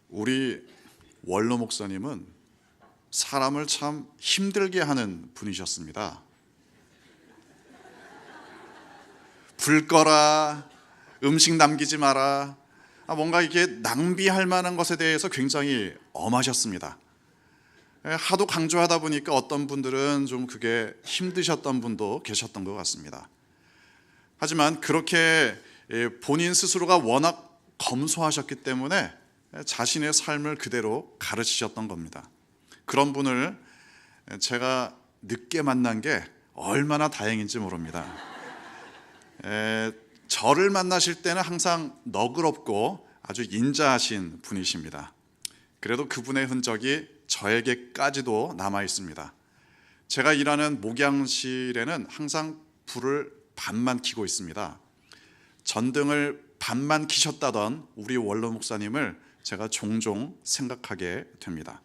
우리 원로 목사님은 사람을 참 힘들게 하는 분이셨습니다. 불 꺼라, 음식 남기지 마라, 뭔가 이게 낭비할 만한 것에 대해서 굉장히 엄하셨습니다. 하도 강조하다 보니까 어떤 분들은 좀 그게 힘드셨던 분도 계셨던 것 같습니다. 하지만 그렇게 본인 스스로가 워낙 검소하셨기 때문에 자신의 삶을 그대로 가르치셨던 겁니다. 그런 분을 제가 늦게 만난 게 얼마나 다행인지 모릅니다. 저를 만나실 때는 항상 너그럽고 아주 인자하신 분이십니다. 그래도 그분의 흔적이 저에게까지도 남아 있습니다. 제가 일하는 목양실에는 항상 불을 반만 켜고 있습니다. 전등을 반만 켜셨다던 우리 원로 목사님을 제가 종종 생각하게 됩니다.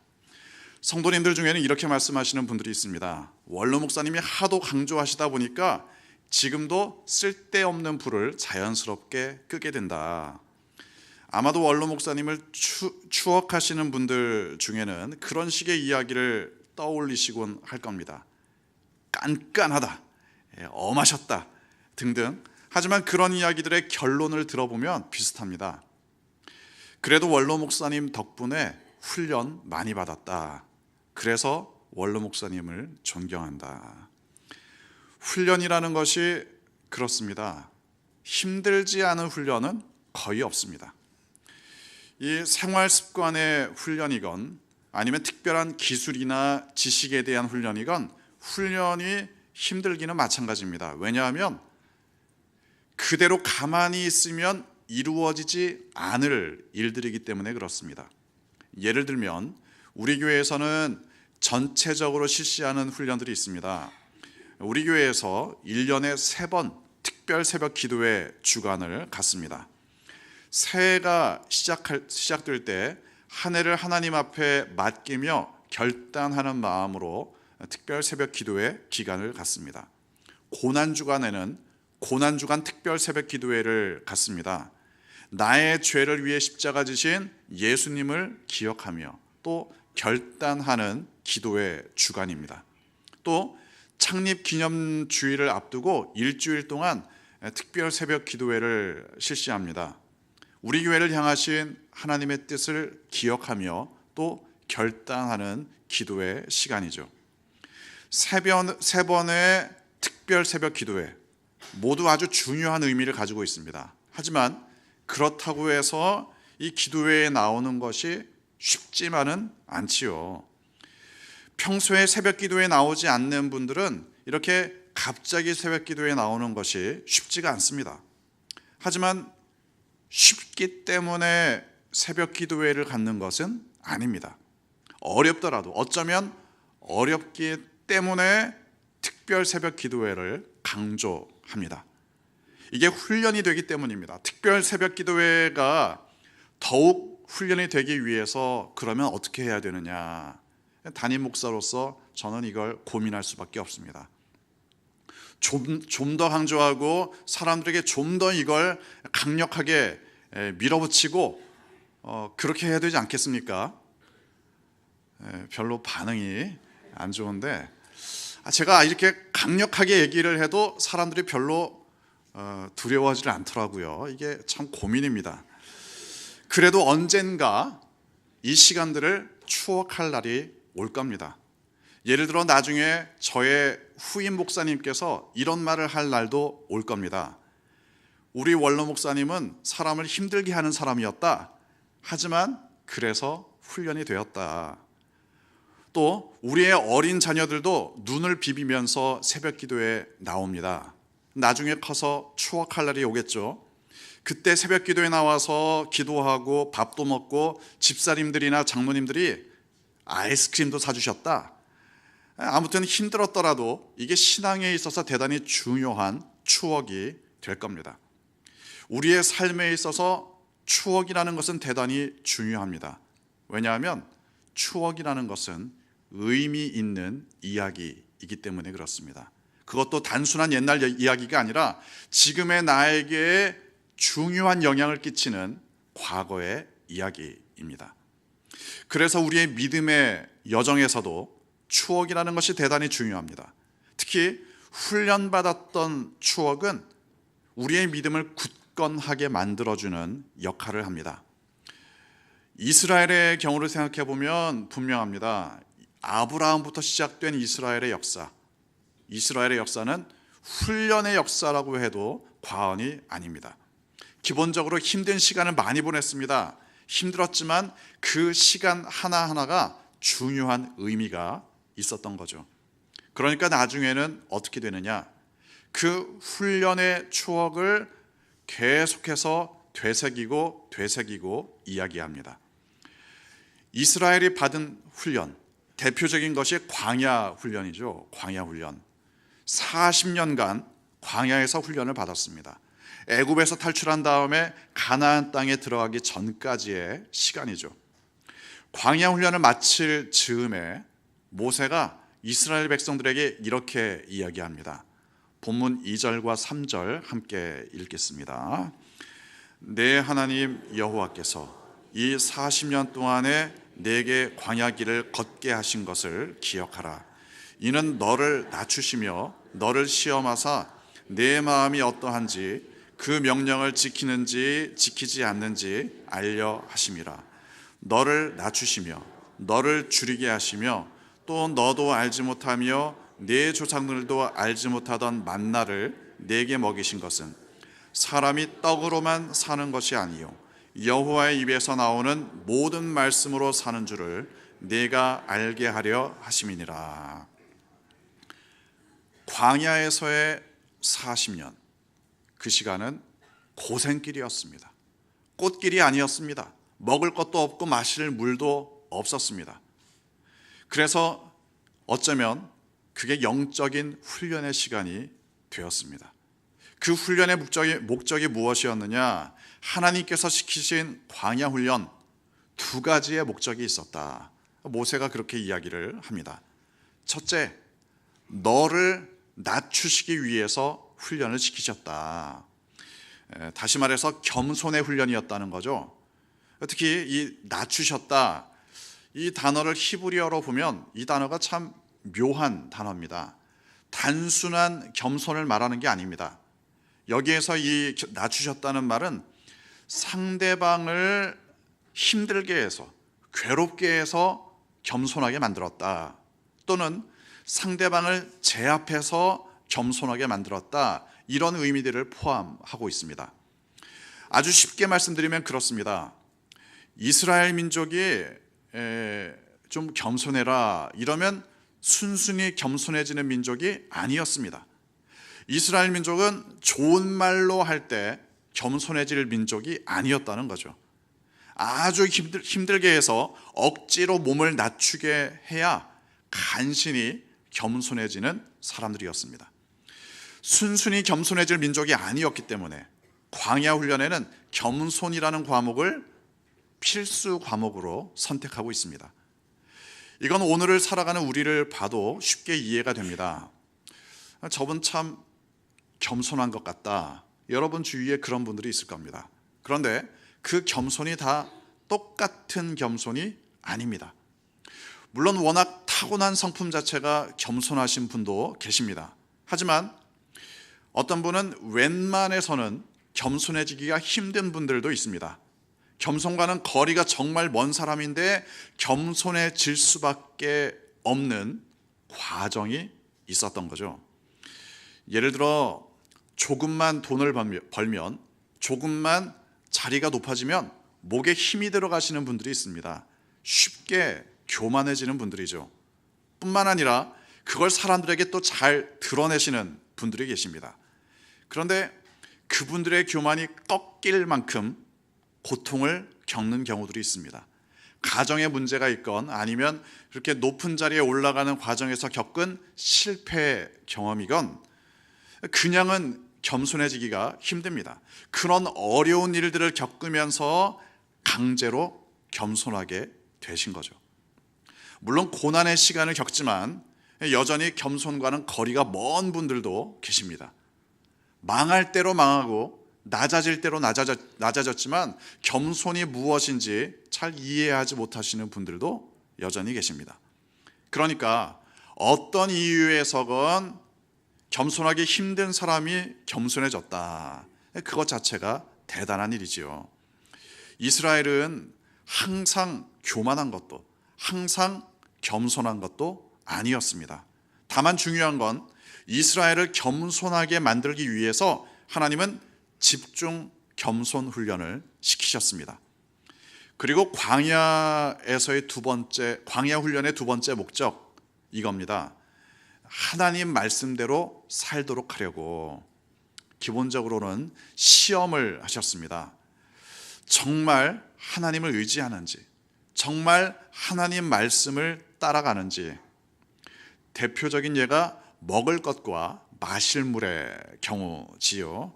성도님들 중에는 이렇게 말씀하시는 분들이 있습니다. 원로 목사님이 하도 강조하시다 보니까 지금도 쓸데없는 불을 자연스럽게 끄게 된다. 아마도 원로 목사님을 추억하시는 분들 중에는 그런 식의 이야기를 떠올리시곤 할 겁니다. 깐깐하다, 엄하셨다 등등. 하지만 그런 이야기들의 결론을 들어보면 비슷합니다. 그래도 원로 목사님 덕분에 훈련 많이 받았다. 그래서 원로 목사님을 존경한다. 훈련이라는 것이 그렇습니다. 힘들지 않은 훈련은 거의 없습니다. 이 생활 습관의 훈련이건 아니면 특별한 기술이나 지식에 대한 훈련이건 훈련이 힘들기는 마찬가지입니다. 왜냐하면 그대로 가만히 있으면 이루어지지 않을 일들이기 때문에 그렇습니다. 예를 들면 우리 교회에서는 전체적으로 실시하는 훈련들이 있습니다. 우리 교회에서 1년에 3번 특별 새벽 기도회 주간을 갖습니다. 새해가 시작될 때 한 해를 하나님 앞에 맡기며 결단하는 마음으로 특별 새벽 기도회 기간을 갖습니다. 고난주간에는 고난주간 특별 새벽 기도회를 갖습니다. 나의 죄를 위해 십자가 지신 예수님을 기억하며 또 결단하는 기도회 주간입니다. 또 창립 기념주일을 앞두고 일주일 동안 특별 새벽 기도회를 실시합니다. 우리 교회를 향하신 하나님의 뜻을 기억하며 또 결단하는 기도회 시간이죠. 세 번의 특별 새벽 기도회 모두 아주 중요한 의미를 가지고 있습니다. 하지만 그렇다고 해서 이 기도회에 나오는 것이 쉽지만은 않지요. 평소에 새벽 기도에 나오지 않는 분들은 이렇게 갑자기 새벽 기도에 나오는 것이 쉽지가 않습니다. 하지만 쉽기 때문에 새벽 기도회를 갖는 것은 아닙니다. 어렵더라도 어쩌면 어렵기 때문에 특별 새벽 기도회를 강조합니다. 이게 훈련이 되기 때문입니다. 특별 새벽 기도회가 더욱 훈련이 되기 위해서 그러면 어떻게 해야 되느냐? 담임 목사로서 저는 이걸 고민할 수밖에 없습니다. 좀 더 강조하고 사람들에게 좀 더 이걸 강력하게 밀어붙이고 그렇게 해야 되지 않겠습니까? 별로 반응이 안 좋은데 제가 이렇게 강력하게 얘기를 해도 사람들이 별로 두려워하지 않더라고요. 이게 참 고민입니다. 그래도 언젠가 이 시간들을 추억할 날이 올 겁니다. 예를 들어 나중에 저의 후임 목사님께서 이런 말을 할 날도 올 겁니다. 우리 원로 목사님은 사람을 힘들게 하는 사람이었다. 하지만 그래서 훈련이 되었다. 또 우리의 어린 자녀들도 눈을 비비면서 새벽 기도에 나옵니다. 나중에 커서 추억할 날이 오겠죠. 그때 새벽 기도에 나와서 기도하고 밥도 먹고 집사님들이나 장로님들이 아이스크림도 사주셨다. 아무튼 힘들었더라도 이게 신앙에 있어서 대단히 중요한 추억이 될 겁니다. 우리의 삶에 있어서 추억이라는 것은 대단히 중요합니다. 왜냐하면 추억이라는 것은 의미 있는 이야기이기 때문에 그렇습니다. 그것도 단순한 옛날 이야기가 아니라 지금의 나에게 중요한 영향을 끼치는 과거의 이야기입니다. 그래서 우리의 믿음의 여정에서도 추억이라는 것이 대단히 중요합니다. 특히 훈련받았던 추억은 우리의 믿음을 굳건하게 만들어주는 역할을 합니다. 이스라엘의 경우를 생각해 보면 분명합니다. 아브라함부터 시작된 이스라엘의 역사는 훈련의 역사라고 해도 과언이 아닙니다. 기본적으로 힘든 시간을 많이 보냈습니다. 힘들었지만 그 시간 하나하나가 중요한 의미가 있었던 거죠. 그러니까 나중에는 어떻게 되느냐? 그 훈련의 추억을 계속해서 되새기고 이야기합니다. 이스라엘이 받은 훈련, 대표적인 것이 광야 훈련이죠. 광야 훈련. 40년간 광야에서 훈련을 받았습니다. 애굽에서 탈출한 다음에 가나안 땅에 들어가기 전까지의 시간이죠. 광야 훈련을 마칠 즈음에 모세가 이스라엘 백성들에게 이렇게 이야기합니다. 본문 2절과 3절 함께 읽겠습니다. 내 하나님 여호와께서 이 40년 동안에 내게 광야 길을 걷게 하신 것을 기억하라. 이는 너를 낮추시며 너를 시험하사 내 마음이 어떠한지 그 명령을 지키는지 지키지 않는지 알려 하심이라. 너를 낮추시며 너를 줄이게 하시며 또 너도 알지 못하며 내 조상들도 알지 못하던 만나를 내게 먹이신 것은 사람이 떡으로만 사는 것이 아니요 여호와의 입에서 나오는 모든 말씀으로 사는 줄을 내가 알게 하려 하심이니라. 광야에서의 40년, 그 시간은 고생길이었습니다. 꽃길이 아니었습니다. 먹을 것도 없고 마실 물도 없었습니다. 그래서 어쩌면 그게 영적인 훈련의 시간이 되었습니다. 그 훈련의 목적이 무엇이었느냐? 하나님께서 시키신 광야 훈련 2가지의 목적이 있었다. 모세가 그렇게 이야기를 합니다. 첫째, 너를 낮추시기 위해서 훈련을 시키셨다. 다시 말해서 겸손의 훈련이었다는 거죠. 특히 이 낮추셨다, 이 단어를 히브리어로 보면 이 단어가 참 묘한 단어입니다. 단순한 겸손을 말하는 게 아닙니다. 여기에서 이 낮추셨다는 말은 상대방을 힘들게 해서, 괴롭게 해서 겸손하게 만들었다, 또는 상대방을 제압해서 겸손하게 만들었다, 이런 의미들을 포함하고 있습니다. 아주 쉽게 말씀드리면 그렇습니다. 이스라엘 민족이 좀 겸손해라 이러면 순순히 겸손해지는 민족이 아니었습니다. 이스라엘 민족은 좋은 말로 할 때 겸손해질 민족이 아니었다는 거죠. 아주 힘들게 해서 억지로 몸을 낮추게 해야 간신히 겸손해지는 사람들이었습니다. 순순히 겸손해질 민족이 아니었기 때문에 광야 훈련에는 겸손이라는 과목을 필수 과목으로 선택하고 있습니다. 이건 오늘을 살아가는 우리를 봐도 쉽게 이해가 됩니다. 저분 참 겸손한 것 같다. 여러분 주위에 그런 분들이 있을 겁니다. 그런데 그 겸손이 다 똑같은 겸손이 아닙니다. 물론 워낙 타고난 성품 자체가 겸손하신 분도 계십니다. 하지만 어떤 분은 웬만해서는 겸손해지기가 힘든 분들도 있습니다. 겸손과는 거리가 정말 먼 사람인데 겸손해질 수밖에 없는 과정이 있었던 거죠. 예를 들어 조금만 돈을 벌면, 조금만 자리가 높아지면 목에 힘이 들어가시는 분들이 있습니다. 쉽게 교만해지는 분들이죠. 뿐만 아니라 그걸 사람들에게 또 잘 드러내시는 분들이 계십니다. 그런데 그분들의 교만이 꺾일 만큼 고통을 겪는 경우들이 있습니다. 가정에 문제가 있건 아니면 그렇게 높은 자리에 올라가는 과정에서 겪은 실패 경험이건 그냥은 겸손해지기가 힘듭니다. 그런 어려운 일들을 겪으면서 강제로 겸손하게 되신 거죠. 물론 고난의 시간을 겪지만 여전히 겸손과는 거리가 먼 분들도 계십니다. 망할 대로 망하고 낮아질 대로 낮아졌지만 겸손이 무엇인지 잘 잘 이해하지 못하시는 분들도 여전히 계십니다. 그러니까 어떤 이유에서건 겸손하기 힘든 사람이 겸손해졌다. 그것 자체가 대단한 일이지요. 이스라엘은 항상 교만한 것도, 항상 겸손한 것도 아니었습니다. 다만 중요한 건 이스라엘을 겸손하게 만들기 위해서 하나님은 집중 겸손 훈련을 시키셨습니다. 그리고 광야 훈련의 두 번째 목적, 이겁니다. 하나님 말씀대로 살도록 하려고 기본적으로는 시험을 하셨습니다. 정말 하나님을 의지하는지, 정말 하나님 말씀을 따라가는지. 대표적인 예가 먹을 것과 마실 물의 경우지요.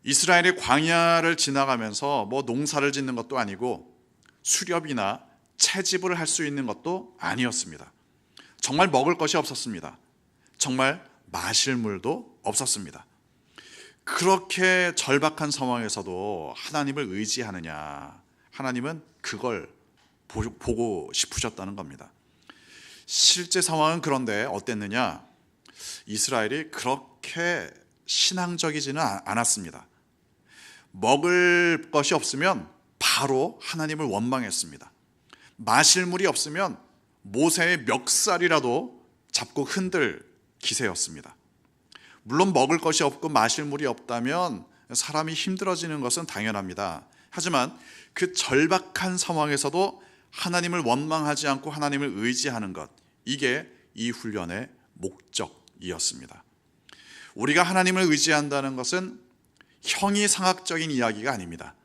이스라엘이 광야를 지나가면서 농사를 짓는 것도 아니고 수렵이나 채집을 할 수 있는 것도 아니었습니다. 정말 먹을 것이 없었습니다. 정말 마실 물도 없었습니다. 그렇게 절박한 상황에서도 하나님을 의지하느냐? 하나님은 그걸 보고 싶으셨다는 겁니다. 실제 상황은 그런데 어땠느냐? 이스라엘이 그렇게 신앙적이지는 않았습니다. 먹을 것이 없으면 바로 하나님을 원망했습니다. 마실 물이 없으면 모세의 멱살이라도 잡고 흔들 기세였습니다. 물론 먹을 것이 없고 마실 물이 없다면 사람이 힘들어지는 것은 당연합니다. 하지만 그 절박한 상황에서도 하나님을 원망하지 않고 하나님을 의지하는 것, 이게 이 훈련의 목적이었습니다. 우리가 하나님을 의지한다는 것은 형이상학적인 이야기가 아닙니다.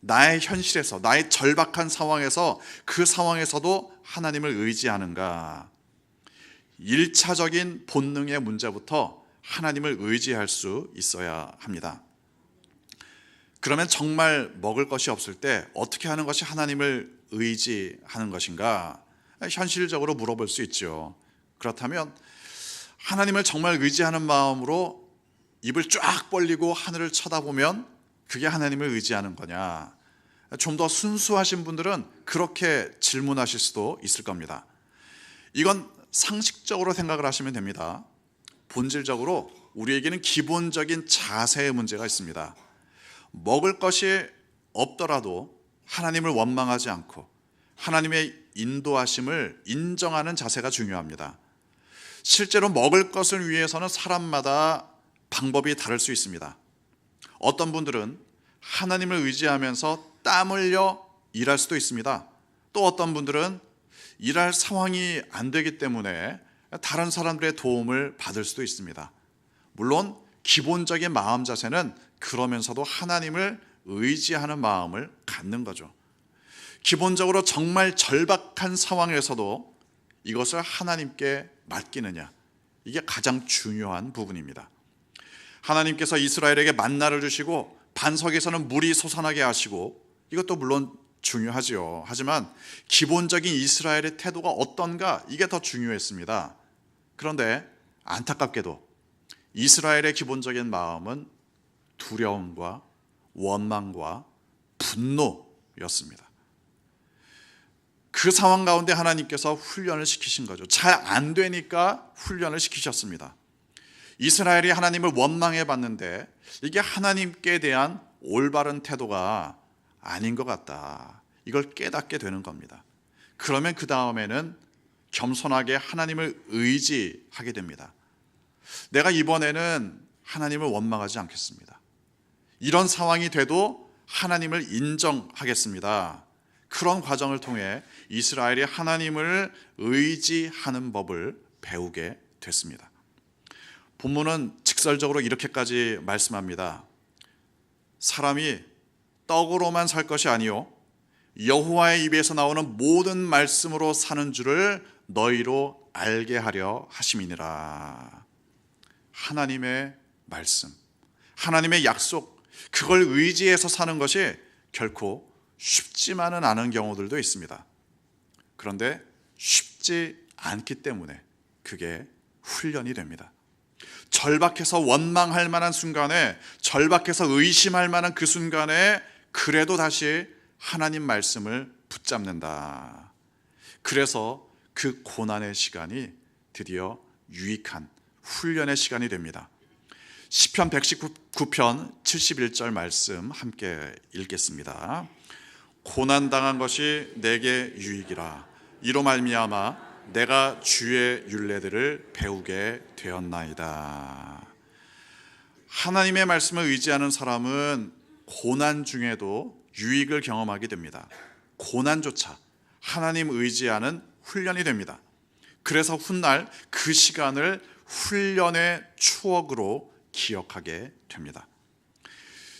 나의 현실에서, 나의 절박한 상황에서, 그 상황에서도 하나님을 의지하는가? 1차적인 본능의 문제부터 하나님을 의지할 수 있어야 합니다. 그러면 정말 먹을 것이 없을 때 어떻게 하는 것이 하나님을 의지하는 것인가? 현실적으로 물어볼 수 있죠. 그렇다면 하나님을 정말 의지하는 마음으로 입을 쫙 벌리고 하늘을 쳐다보면 그게 하나님을 의지하는 거냐? 좀 더 순수하신 분들은 그렇게 질문하실 수도 있을 겁니다. 이건 상식적으로 생각을 하시면 됩니다. 본질적으로 우리에게는 기본적인 자세의 문제가 있습니다. 먹을 것이 없더라도 하나님을 원망하지 않고 하나님의 인도하심을 인정하는 자세가 중요합니다. 실제로 먹을 것을 위해서는 사람마다 방법이 다를 수 있습니다. 어떤 분들은 하나님을 의지하면서 땀 흘려 일할 수도 있습니다. 또 어떤 분들은 일할 상황이 안 되기 때문에 다른 사람들의 도움을 받을 수도 있습니다. 물론 기본적인 마음 자세는 그러면서도 하나님을 의지하는 마음을 갖는 거죠. 기본적으로 정말 절박한 상황에서도 이것을 하나님께 맡기느냐, 이게 가장 중요한 부분입니다. 하나님께서 이스라엘에게 만나를 주시고 반석에서는 물이 솟아나게 하시고, 이것도 물론 중요하지요. 하지만 기본적인 이스라엘의 태도가 어떤가, 이게 더 중요했습니다. 그런데 안타깝게도 이스라엘의 기본적인 마음은 두려움과 원망과 분노였습니다. 그 상황 가운데 하나님께서 훈련을 시키신 거죠. 잘 안 되니까 훈련을 시키셨습니다. 이스라엘이 하나님을 원망해 봤는데 이게 하나님께 대한 올바른 태도가 아닌 것 같다. 이걸 깨닫게 되는 겁니다. 그러면 그 다음에는 겸손하게 하나님을 의지하게 됩니다. 내가 이번에는 하나님을 원망하지 않겠습니다. 이런 상황이 돼도 하나님을 인정하겠습니다. 그런 과정을 통해 이스라엘이 하나님을 의지하는 법을 배우게 됐습니다. 본문은 직설적으로 이렇게까지 말씀합니다. 사람이 떡으로만 살 것이 아니요 여호와의 입에서 나오는 모든 말씀으로 사는 줄을 너희로 알게 하려 하심이니라. 하나님의 말씀, 하나님의 약속, 그걸 의지해서 사는 것이 결코 쉽지만은 않은 경우들도 있습니다. 그런데 쉽지 않기 때문에 그게 훈련이 됩니다. 절박해서 원망할 만한 순간에, 절박해서 의심할 만한 그 순간에 그래도 다시 하나님 말씀을 붙잡는다. 그래서 그 고난의 시간이 드디어 유익한 훈련의 시간이 됩니다. 시편 119편 71절 말씀 함께 읽겠습니다. 고난당한 것이 내게 유익이라. 이로 말미암아 내가 주의 율례들을 배우게 되었나이다. 하나님의 말씀을 의지하는 사람은 고난 중에도 유익을 경험하게 됩니다. 고난조차 하나님 의지하는 훈련이 됩니다. 그래서 훗날 그 시간을 훈련의 추억으로 기억하게 됩니다.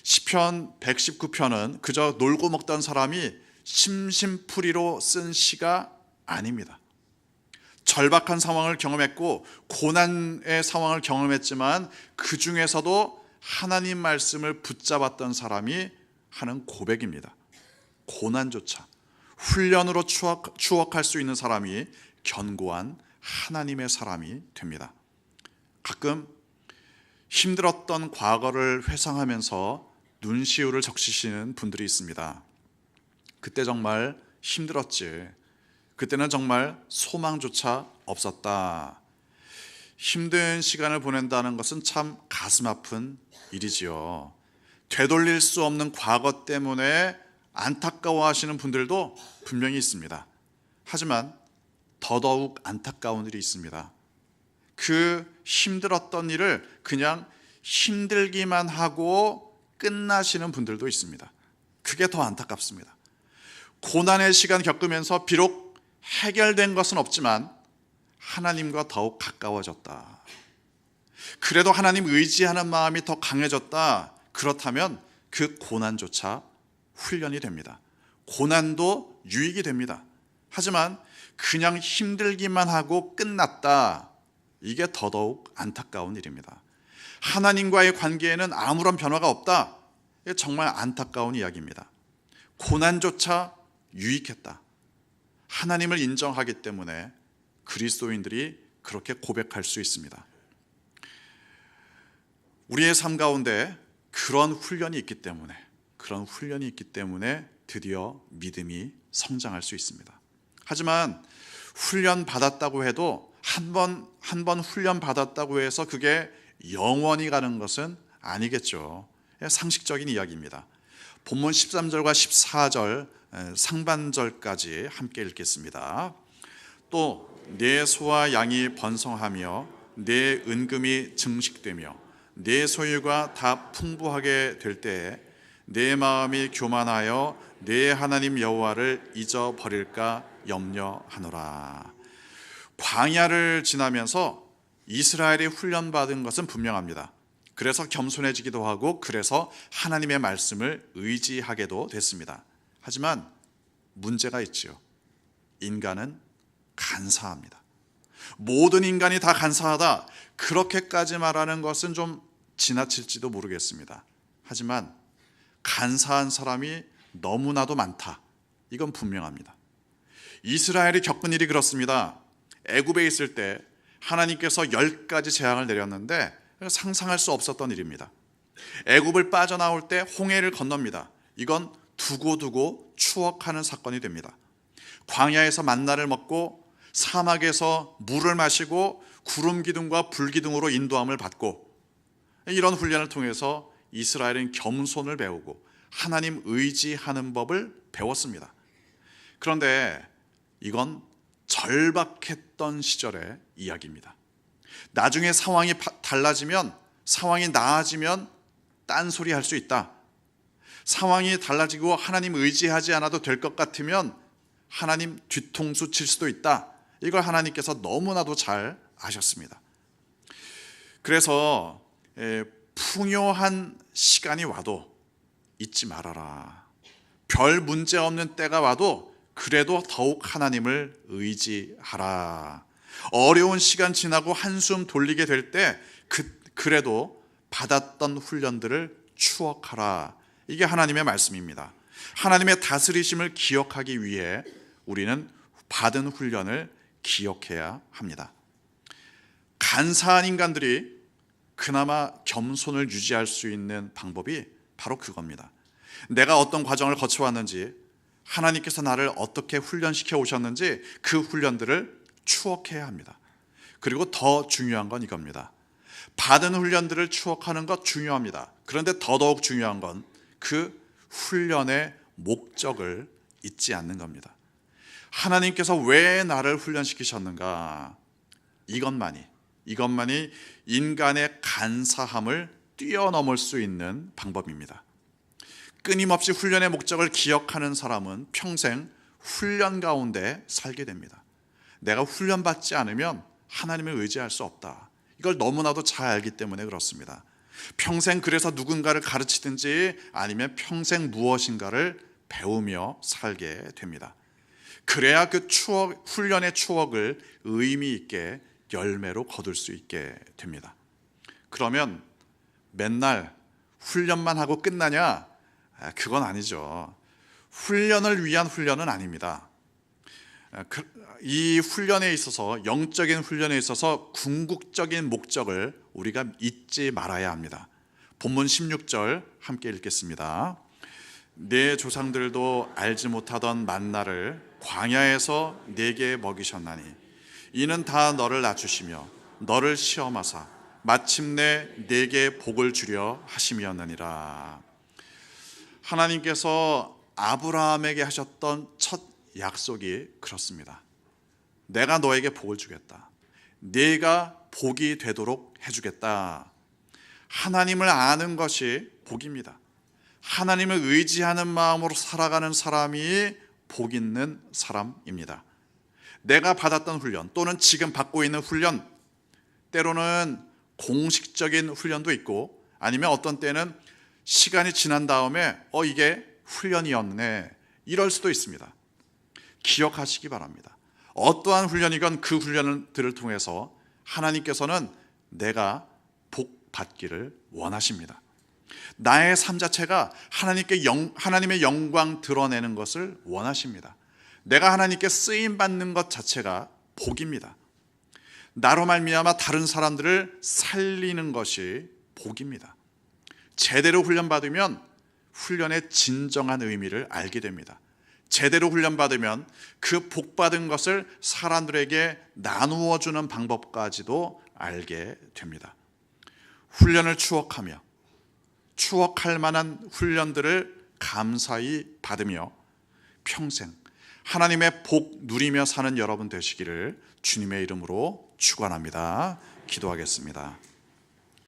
시편 119편은 그저 놀고 먹던 사람이 심심풀이로 쓴 시가 아닙니다. 절박한 상황을 경험했고 고난의 상황을 경험했지만 그 중에서도 하나님 말씀을 붙잡았던 사람이 하는 고백입니다. 고난조차 훈련으로 추억할 수 있는 사람이 견고한 하나님의 사람이 됩니다. 가끔 힘들었던 과거를 회상하면서 눈시울을 적시시는 분들이 있습니다. 그때 정말 힘들었지. 그때는 정말 소망조차 없었다. 힘든 시간을 보낸다는 것은 참 가슴 아픈 일이지요. 되돌릴 수 없는 과거 때문에 안타까워하시는 분들도 분명히 있습니다. 하지만 더더욱 안타까운 일이 있습니다. 그 힘들었던 일을 그냥 힘들기만 하고 끝나시는 분들도 있습니다. 그게 더 안타깝습니다. 고난의 시간 겪으면서 비록 해결된 것은 없지만 하나님과 더욱 가까워졌다. 그래도 하나님 의지하는 마음이 더 강해졌다. 그렇다면 그 고난조차 훈련이 됩니다. 고난도 유익이 됩니다. 하지만 그냥 힘들기만 하고 끝났다. 이게 더더욱 안타까운 일입니다. 하나님과의 관계에는 아무런 변화가 없다. 이게 정말 안타까운 이야기입니다. 고난조차 유익했다. 하나님을 인정하기 때문에 그리스도인들이 그렇게 고백할 수 있습니다. 우리의 삶 가운데 그런 훈련이 있기 때문에 드디어 믿음이 성장할 수 있습니다. 하지만 훈련 받았다고 해도 한 번 훈련 받았다고 해서 그게 영원히 가는 것은 아니겠죠. 상식적인 이야기입니다. 본문 13절과 14절 상반절까지 함께 읽겠습니다. 또 내 소와 양이 번성하며 내 은금이 증식되며 내 소유가 다 풍부하게 될 때에 내 마음이 교만하여 내 하나님 여호와를 잊어버릴까 염려하노라. 광야를 지나면서 이스라엘이 훈련받은 것은 분명합니다. 그래서 겸손해지기도 하고 그래서 하나님의 말씀을 의지하게도 됐습니다. 하지만 문제가 있지요. 인간은 간사합니다. 모든 인간이 다 간사하다. 그렇게까지 말하는 것은 좀 지나칠지도 모르겠습니다. 하지만 간사한 사람이 너무나도 많다. 이건 분명합니다. 이스라엘이 겪은 일이 그렇습니다. 애굽에 있을 때 하나님께서 10가지 재앙을 내렸는데 상상할 수 없었던 일입니다. 애굽을 빠져나올 때 홍해를 건넙니다. 이건 두고두고 추억하는 사건이 됩니다. 광야에서 만나를 먹고 사막에서 물을 마시고 구름 기둥과 불 기둥으로 인도함을 받고 이런 훈련을 통해서 이스라엘은 겸손을 배우고 하나님 의지하는 법을 배웠습니다. 그런데 이건 절박했던 시절의 이야기입니다. 나중에 상황이 달라지면, 상황이 나아지면 딴소리 할 수 있다. 상황이 달라지고 하나님 의지하지 않아도 될 것 같으면 하나님 뒤통수 칠 수도 있다. 이걸 하나님께서 너무나도 잘 아셨습니다. 그래서 풍요한 시간이 와도 잊지 말아라. 별 문제 없는 때가 와도 그래도 더욱 하나님을 의지하라. 어려운 시간 지나고 한숨 돌리게 될 때 그래도 받았던 훈련들을 추억하라. 이게 하나님의 말씀입니다. 하나님의 다스리심을 기억하기 위해 우리는 받은 훈련을 기억해야 합니다. 간사한 인간들이 그나마 겸손을 유지할 수 있는 방법이 바로 그겁니다. 내가 어떤 과정을 거쳐왔는지, 하나님께서 나를 어떻게 훈련시켜 오셨는지 그 훈련들을 추억해야 합니다. 그리고 더 중요한 건 이겁니다. 받은 훈련들을 추억하는 것 중요합니다. 그런데 더더욱 중요한 건 그 훈련의 목적을 잊지 않는 겁니다. 하나님께서 왜 나를 훈련시키셨는가? 이것만이 인간의 간사함을 뛰어넘을 수 있는 방법입니다. 끊임없이 훈련의 목적을 기억하는 사람은 평생 훈련 가운데 살게 됩니다. 내가 훈련받지 않으면 하나님을 의지할 수 없다. 이걸 너무나도 잘 알기 때문에 그렇습니다. 평생 그래서 누군가를 가르치든지 아니면 평생 무엇인가를 배우며 살게 됩니다. 그래야 그 추억, 훈련의 추억을 의미 있게 열매로 거둘 수 있게 됩니다. 그러면 맨날 훈련만 하고 끝나냐? 그건 아니죠. 훈련을 위한 훈련은 아닙니다. 이 훈련에 있어서, 영적인 훈련에 있어서 궁극적인 목적을 우리가 잊지 말아야 합니다. 본문 16절 함께 읽겠습니다. 내 조상들도 알지 못하던 만나를 광야에서 내게 먹이셨나니 이는 다 너를 낮추시며 너를 시험하사 마침내 내게 복을 주려 하심이었느니라. 하나님께서 아브라함에게 하셨던 첫 약속이 그렇습니다. 내가 너에게 복을 주겠다. 네가 복이 되도록 해주겠다. 하나님을 아는 것이 복입니다. 하나님을 의지하는 마음으로 살아가는 사람이 복 있는 사람입니다. 내가 받았던 훈련 또는 지금 받고 있는 훈련, 때로는 공식적인 훈련도 있고 아니면 어떤 때는 시간이 지난 다음에 이게 훈련이었네 이럴 수도 있습니다. 기억하시기 바랍니다. 어떠한 훈련이건 그 훈련들을 통해서 하나님께서는 내가 복 받기를 원하십니다. 나의 삶 자체가 하나님의 영광 드러내는 것을 원하십니다. 내가 하나님께 쓰임 받는 것 자체가 복입니다. 나로 말미암아 다른 사람들을 살리는 것이 복입니다. 제대로 훈련받으면 훈련의 진정한 의미를 알게 됩니다. 제대로 훈련받으면 그 복받은 것을 사람들에게 나누어 주는 방법까지도 알게 됩니다. 훈련을 추억하며 추억할 만한 훈련들을 감사히 받으며 평생 하나님의 복 누리며 사는 여러분 되시기를 주님의 이름으로 축원합니다. 기도하겠습니다.